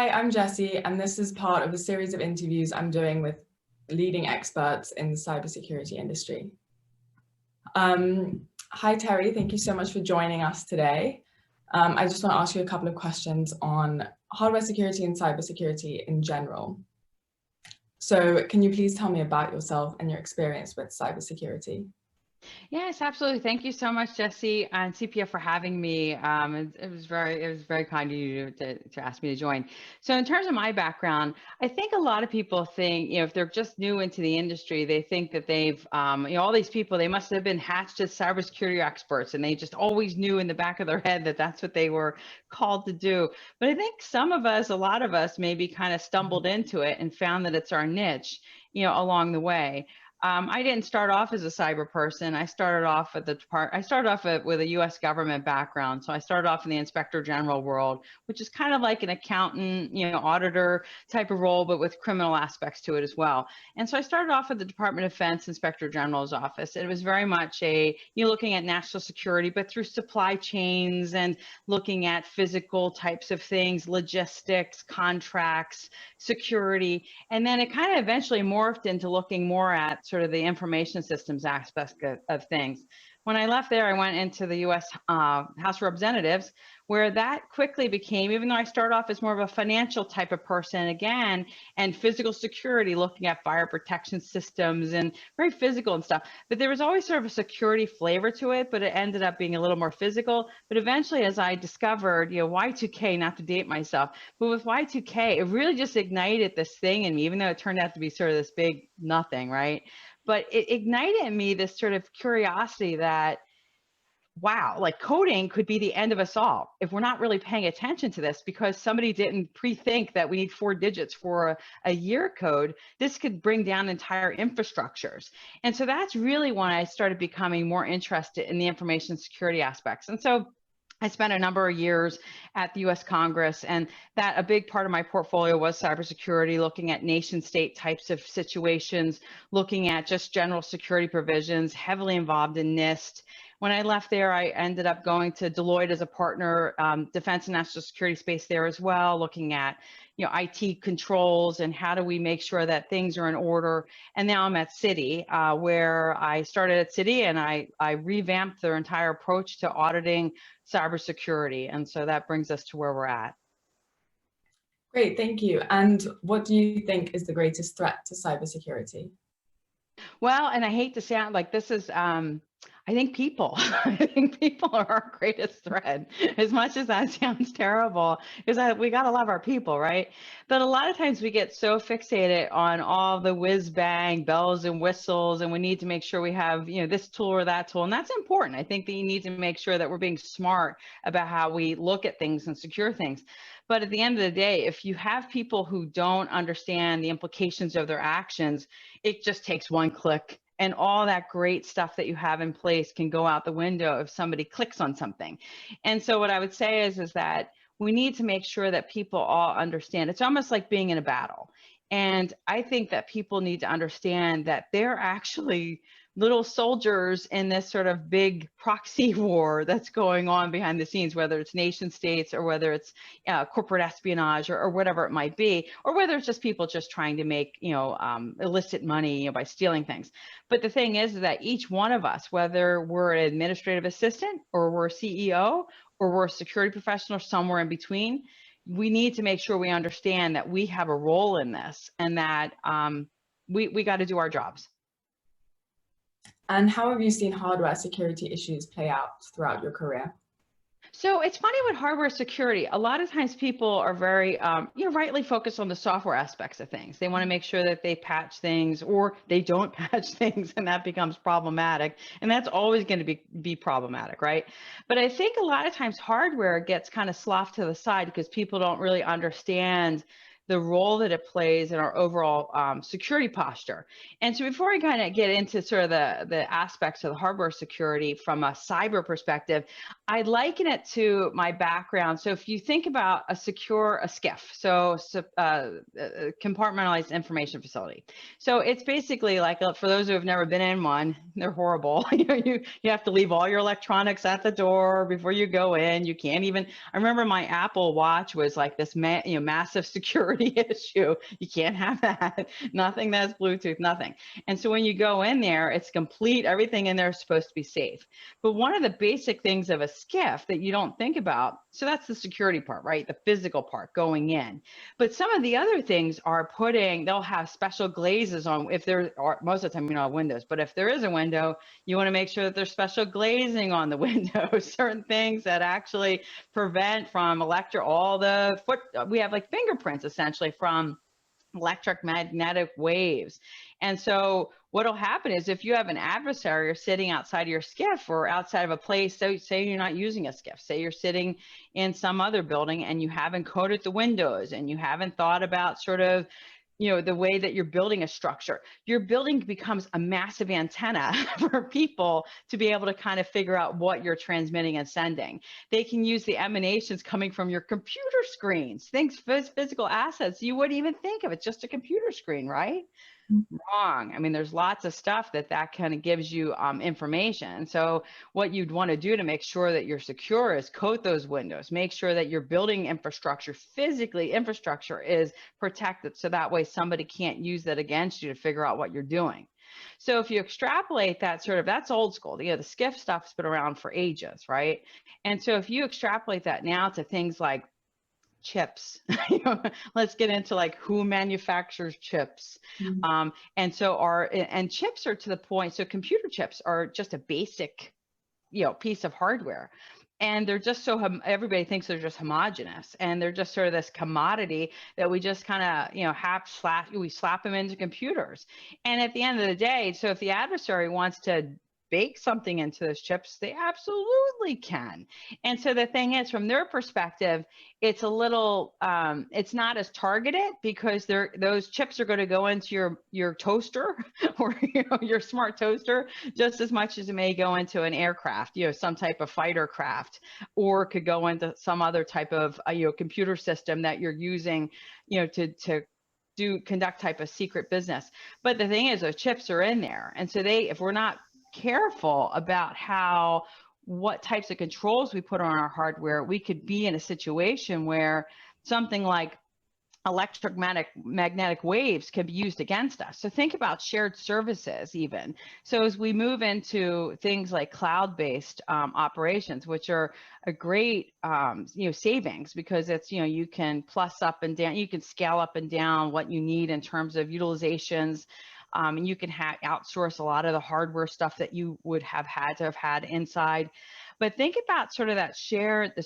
Hi, I'm Jessie, and this is part of a series of interviews I'm doing with leading experts in the cybersecurity industry. Hi, Terry. Thank you so much for joining us today. I just want to ask you a couple of questions on hardware security and cybersecurity in general. So can you please tell me about yourself and your experience with cybersecurity? Yes, absolutely. Thank you so much, Jessie and Sepio, for having me. It was very kind of you to ask me to join. So in terms of my background, I think a lot of people think, if they're just new into the industry, they think that they've, all these people, they must have been hatched as cybersecurity experts, and they just always knew in the back of their head that that's what they were called to do. But I think some of us, a lot of us, maybe kind of stumbled into it and found that it's our niche, along the way. I didn't start off as a cyber person. I started off at with a U.S. government background. So I started off in the Inspector General world, which is kind of like an accountant, auditor type of role, but with criminal aspects to it as well. And so I started off at the Department of Defense Inspector General's office. It was very much looking at national security, but through supply chains and looking at physical types of things, logistics, contracts, security. And then it kind of eventually morphed into looking more at sort of the information systems aspect of things. When I left there, I went into the U.S. House of Representatives, where that quickly became, even though I started off as more of a financial type of person again, and physical security, looking at fire protection systems and very physical and stuff, but there was always sort of a security flavor to it, but it ended up being a little more physical. But eventually, as I discovered, Y2K, not to date myself, but with Y2K, it really just ignited this thing in me, even though it turned out to be sort of this big nothing, right? But it ignited in me this sort of curiosity that, wow, like coding could be the end of us all if we're not really paying attention to this, because somebody didn't pre-think that we need 4 digits for a year code. This could bring down entire infrastructures. And so that's really when I started becoming more interested in the information security aspects. And so I spent a number of years at the US Congress, and that a big part of my portfolio was cybersecurity, looking at nation state types of situations, looking at just general security provisions, heavily involved in NIST. When I left there, I ended up going to Deloitte as a partner, defense and national security space there as well, looking at IT controls and how do we make sure that things are in order. And now I'm at Citi, where I started at Citi, and I revamped their entire approach to auditing cybersecurity. And so that brings us to where we're at. Great, thank you. And what do you think is the greatest threat to cybersecurity? Well, and I hate to sound like this is, I think people, I think people are our greatest threat, as much as that sounds terrible, because we got to love our people, right? But a lot of times we get so fixated on all the whiz bang bells and whistles, and we need to make sure we have, this tool or that tool. And that's important. I think that you need to make sure that we're being smart about how we look at things and secure things. But at the end of the day, if you have people who don't understand the implications of their actions, it just takes one click, and all that great stuff that you have in place can go out the window if somebody clicks on something. And so what I would say is that we need to make sure that people all understand. It's almost like being in a battle. And I think that people need to understand that they're actually little soldiers in this sort of big proxy war that's going on behind the scenes, whether it's nation states or whether it's corporate espionage or whatever it might be, or whether it's just people just trying to make illicit money by stealing things. But the thing is that each one of us, whether we're an administrative assistant or we're a CEO or we're a security professional or somewhere in between, we need to make sure we understand that we have a role in this, and that we got to do our jobs. And how have you seen hardware security issues play out throughout your career? So it's funny with hardware security. A lot of times people are very, rightly focused on the software aspects of things. They want to make sure that they patch things or they don't patch things, and that becomes problematic. And that's always going to be problematic, right? But I think a lot of times hardware gets kind of sloughed to the side because people don't really understand the role that it plays in our overall security posture. And so before we kind of get into sort of the aspects of the hardware security from a cyber perspective, I liken it to my background. So if you think about a SCIF, so compartmentalized information facility. So it's basically like, for those who have never been in one, they're horrible. You have to leave all your electronics at the door before you go in. You can't even, I remember my Apple Watch was like this massive security issue. You can't have that. Nothing that's Bluetooth, nothing. And so when you go in there, it's complete. Everything in there is supposed to be safe. But one of the basic things of a SCIF that you don't think about, so that's the security part, right? The physical part going in. But some of the other things are they'll have special glazes on, if there are, most of the time you don't have windows, but if there is a window, you want to make sure that there's special glazing on the window, certain things that actually prevent from we have like fingerprints essentially from electromagnetic waves. And so what'll happen is if you have an adversary sitting outside of your SCIF or outside of a place, so say you're not using a SCIF, say you're sitting in some other building and you haven't coated the windows and you haven't thought about sort of the way that you're building a structure, your building becomes a massive antenna for people to be able to kind of figure out what you're transmitting and sending. They can use the emanations coming from your computer screens, physical assets you wouldn't even think of. It's just a computer screen, right? Wrong. I mean, there's lots of stuff that kind of gives you information. So what you'd want to do to make sure that you're secure is coat those windows, make sure that your building infrastructure, infrastructure is protected. So that way somebody can't use that against you to figure out what you're doing. So if you extrapolate that that's old school. The SCIF stuff's been around for ages, right? And so if you extrapolate that now to things like chips, let's get into like who manufactures chips. Mm-hmm. And chips are to the point, so computer chips are just a basic piece of hardware, and they're just everybody thinks they're just homogenous, and they're just sort of this commodity that we just kind of we slap them into computers. And at the end of the day, so if the adversary wants to bake something into those chips, they absolutely can. And so the thing is, from their perspective, it's a little, it's not as targeted because those chips are going to go into your toaster or your smart toaster just as much as it may go into an aircraft, some type of fighter craft, or could go into some other type of computer system that you're using, to conduct type of secret business. But the thing is, those chips are in there, and so if we're not careful about what types of controls we put on our hardware, we could be in a situation where something like electromagnetic waves can be used against us. So think about shared services even. So as we move into things like cloud-based operations, which are a great savings, because it's you can plus up and down, you can scale up and down what you need in terms of utilizations. And you can outsource a lot of the hardware stuff that you would have had to have had inside. But think about sort of the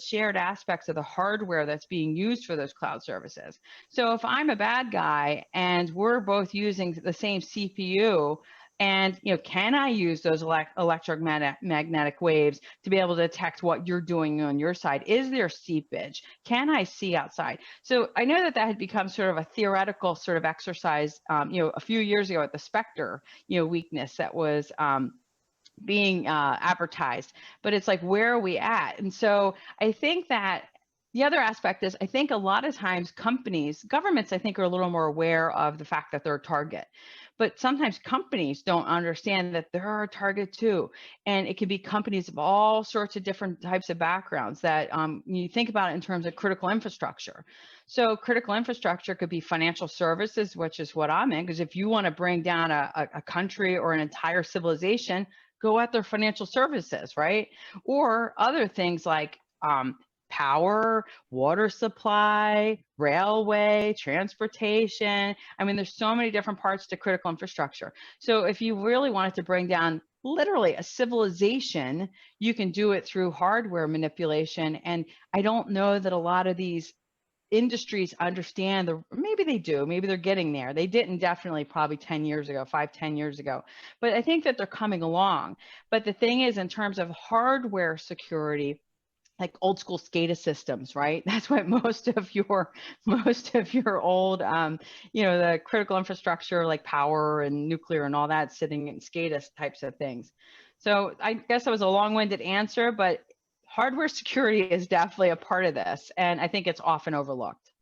shared aspects of the hardware that's being used for those cloud services. So if I'm a bad guy and we're both using the same CPU, and can I use those electromagnetic waves to be able to detect what you're doing on your side? Is there seepage? Can I see outside? So I know that had become sort of a theoretical sort of exercise, a few years ago at the Spectre, weakness that was being advertised. But it's like, where are we at? And so I think that the other aspect is, I think a lot of times governments, I think, are a little more aware of the fact that they're a target. But sometimes companies don't understand that they're a target too. And it could be companies of all sorts of different types of backgrounds that you think about it in terms of critical infrastructure. So critical infrastructure could be financial services, which is what I'm in, because if you want to bring down a country or an entire civilization, go at their financial services, right? Or other things like power, water supply, railway, transportation. I mean, there's so many different parts to critical infrastructure. So if you really wanted to bring down literally a civilization, you can do it through hardware manipulation. And I don't know that a lot of these industries understand maybe they do, maybe they're getting there. They didn't definitely probably 10 years ago, 5-10 years ago, but I think that they're coming along. But the thing is, in terms of hardware security, like old school SCADA systems, right? That's what most of your old, the critical infrastructure like power and nuclear and all that sitting in SCADA types of things. So I guess that was a long-winded answer, but hardware security is definitely a part of this, and I think it's often overlooked.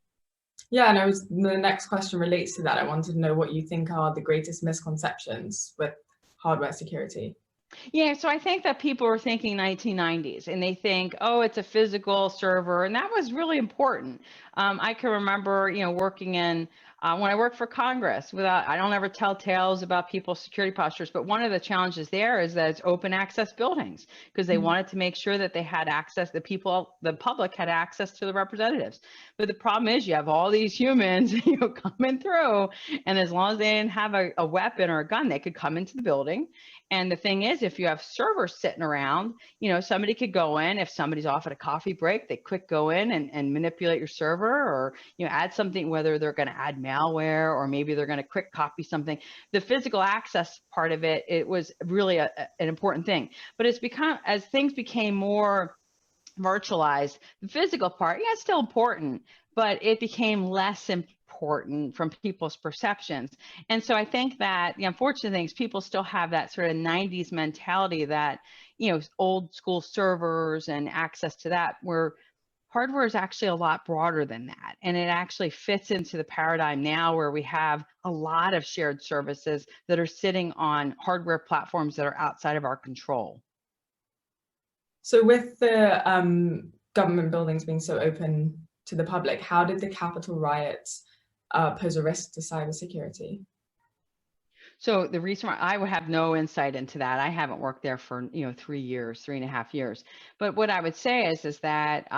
Yeah, and the next question relates to that. I wanted to know what you think are the greatest misconceptions with hardware security. Yeah, so I think that people are thinking 1990s and they think, oh, it's a physical server. And that was really important. I can remember, working in, when I worked for Congress, I don't ever tell tales about people's security postures, but one of the challenges there is that it's open access buildings because they wanted to make sure that they had access, the public had access to the representatives. But the problem is you have all these humans, coming through, and as long as they didn't have a weapon or a gun, they could come into the building. And the thing is, if you have servers sitting around, somebody could go in, if somebody's off at a coffee break, they quick go in and manipulate your server, or, add something, whether they're going to add malware or maybe they're going to quick copy something. The physical access part of it, it was really an important thing. But as things became more virtualized, the physical part, yeah, it's still important, but it became less important from people's perceptions. And so I think that the unfortunate thing is people still have that sort of 90s mentality that, old school servers and access to that, where hardware is actually a lot broader than that. And it actually fits into the paradigm now where we have a lot of shared services that are sitting on hardware platforms that are outside of our control. So with the government buildings being so open to the public, how did the Capitol riots pose a risk to cybersecurity? So the reason why I would have no insight into that, I haven't worked there for 3.5 years. But what I would say is that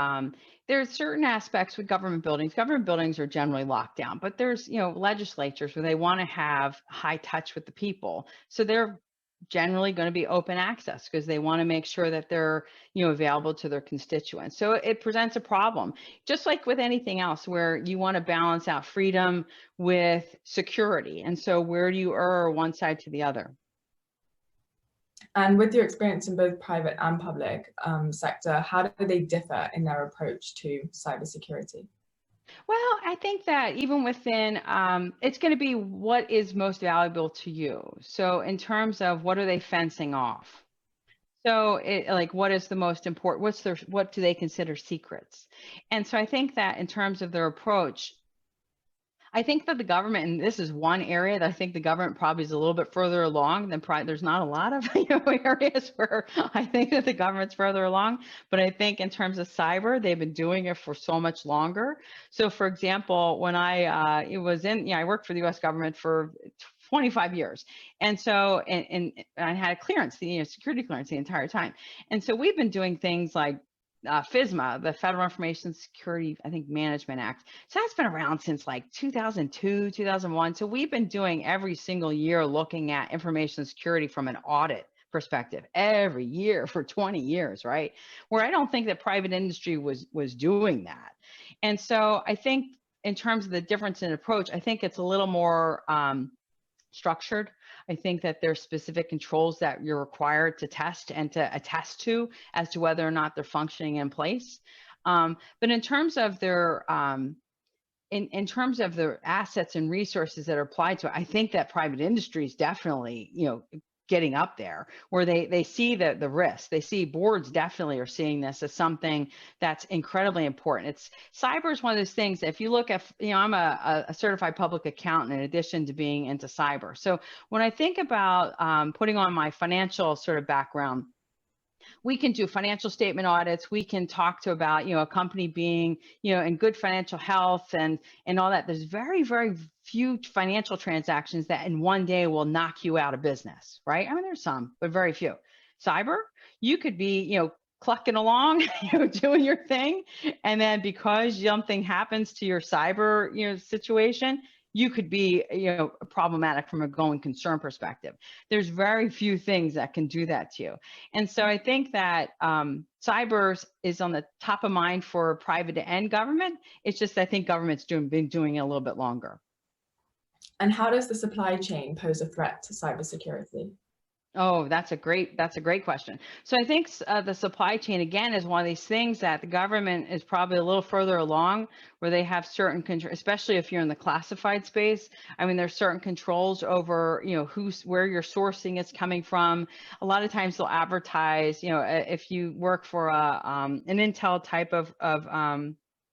there's certain aspects with government buildings. Government buildings are generally locked down, but there's legislatures where they want to have high touch with the people, so they're generally going to be open access because they want to make sure that they're available to their constituents. So it presents a problem, just like with anything else, where you want to balance out freedom with security. And so where do you err one side to the other? And with your experience in both private and public sector, how do they differ in their approach to cybersecurity? Well, I think that even within, it's going to be what is most valuable to you. So in terms of what are they fencing off? So what is the most important, what do they consider secrets? And so I think that in terms of their approach, I think that the government, and this is one area that I think the government probably is a little bit further along than there's not a lot of areas where I think that the government's further along. But I think in terms of cyber, they've been doing it for so much longer. So for example, when I worked for the U.S. government for 25 years. And so, and I had a clearance, security clearance the entire time. And so we've been doing things like FISMA, the Federal Information Security, I think, Management Act. So that's been around since like 2002, 2001. So we've been doing every single year looking at information security from an audit perspective every year for 20 years, right? Where I don't think that private industry was doing that. And so I think in terms of the difference in approach, I think it's a little more structured. I think that there's specific controls that you're required to test and to attest to as to whether or not they're functioning in place. But in terms of their in terms of the assets and resources that are applied to it, I think that private industry is definitely getting up there, where they see the risk. They see boards definitely are seeing this as something that's incredibly important. Cyber is one of those things that if you look at, I'm a certified public accountant in addition to being into cyber. So when I think about putting on my financial sort of background, we can do financial statement audits. We can talk to about, a company being, in good financial health and all that. There's very, very few financial transactions that in one day will knock you out of business, right? I mean, there's some, but very few. Cyber, you could be, clucking along, doing your thing. And then because something happens to your cyber, situation, you could be, problematic from a going concern perspective. There's very few things that can do that to you. And so I think that cyber is on the top of mind for private and government. It's just, I think government's been doing it a little bit longer. And how does the supply chain pose a threat to cybersecurity? Oh, that's a great question. So I think the supply chain again is one of these things that the government is probably a little further along, where they have certain control, especially if you're in the classified space. I mean, there's certain controls over, where your sourcing is coming from. A lot of times they'll advertise, if you work for an intel type of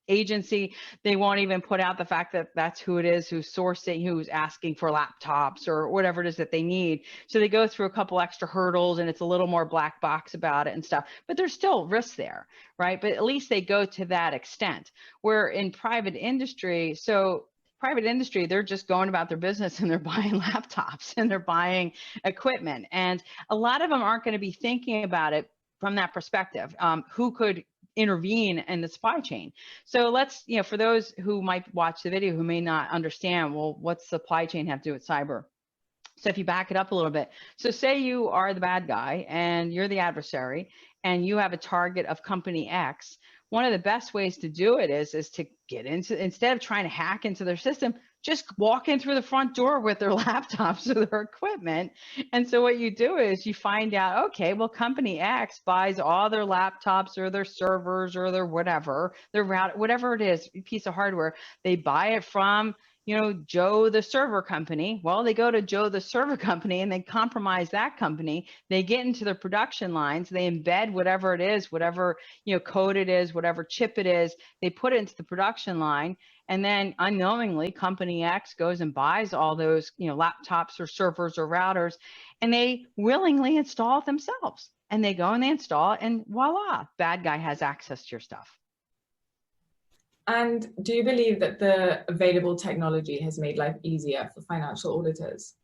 agency, they won't even put out the fact that that's who it is who's sourcing, who's asking for laptops or whatever it is that they need. So they go through a couple extra hurdles, and it's a little more black box about it and stuff, but there's still risks there, right? But at least they go to that extent. Where in private industry, they're just going about their business, and they're buying laptops and they're buying equipment. And a lot of them aren't going to be thinking about it from that perspective. Who could intervene in the supply chain? So let's, for those who might watch the video who may not understand, well, what's supply chain have to do with cyber? So if you back it up a little bit, so say you are the bad guy and you're the adversary and you have a target of company X. One of the best ways to do it is to get into, instead of trying to hack into their system, just walk in through the front door with their laptops or their equipment. And so what you do is you find out, okay, well, company X buys all their laptops or their servers or their whatever, their router, whatever it is, piece of hardware, they buy it from, Joe the server company. Well, they go to Joe the server company and they compromise that company. They get into their production lines, they embed whatever it is, whatever, code it is, whatever chip it is, they put it into the production line. And then unknowingly, company X goes and buys all those, laptops or servers or routers, and they willingly install it themselves. And they go and they install it, and voila, bad guy has access to your stuff. And do you believe that the available technology has made life easier for financial auditors?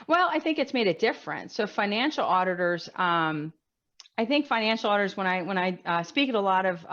Well, I think it's made it different. So financial auditors, I think financial auditors, when I speak at a lot of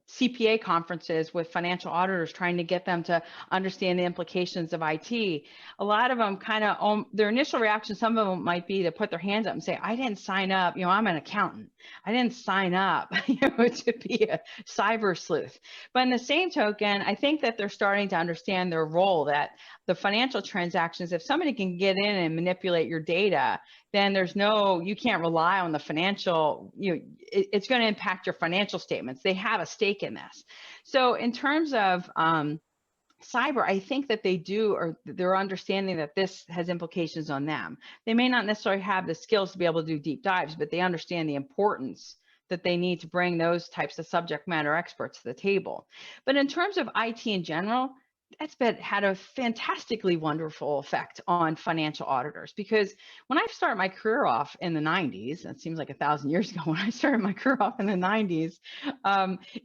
CPA conferences with financial auditors, trying to get them to understand the implications of IT, a lot of them kind of, their initial reaction, some of them might be to put their hands up and say, I didn't sign up, I'm an accountant. I didn't sign up to be a cyber sleuth. But in the same token, I think that they're starting to understand their role, that the financial transactions, if somebody can get in and manipulate your data, then you can't rely on the financial, it's going to impact your financial statements. They have a stake in this. So in terms of cyber, I think that they're understanding that this has implications on them. They may not necessarily have the skills to be able to do deep dives, but they understand the importance that they need to bring those types of subject matter experts to the table. But in terms of IT in general, that's had a fantastically wonderful effect on financial auditors, because when I started my career off in the 90s, that seems like 1,000 years ago, when I started my career off in the 90s,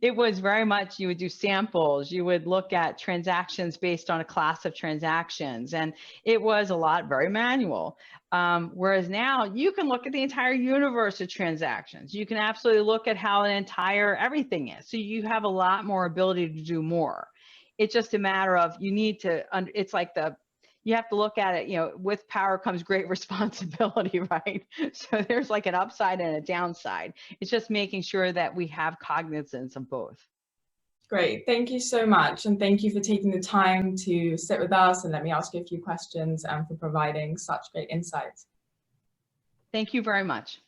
it was very much, you would do samples, you would look at transactions based on a class of transactions, and it was a lot very manual. Whereas now you can look at the entire universe of transactions. You can absolutely look at how an entire everything is. So you have a lot more ability to do more. It's just a matter of, it's like you have to look at it, with power comes great responsibility, right? So there's like an upside and a downside. It's just making sure that we have cognizance of both. Great, thank you so much. And thank you for taking the time to sit with us and let me ask you a few questions and for providing such great insights. Thank you very much.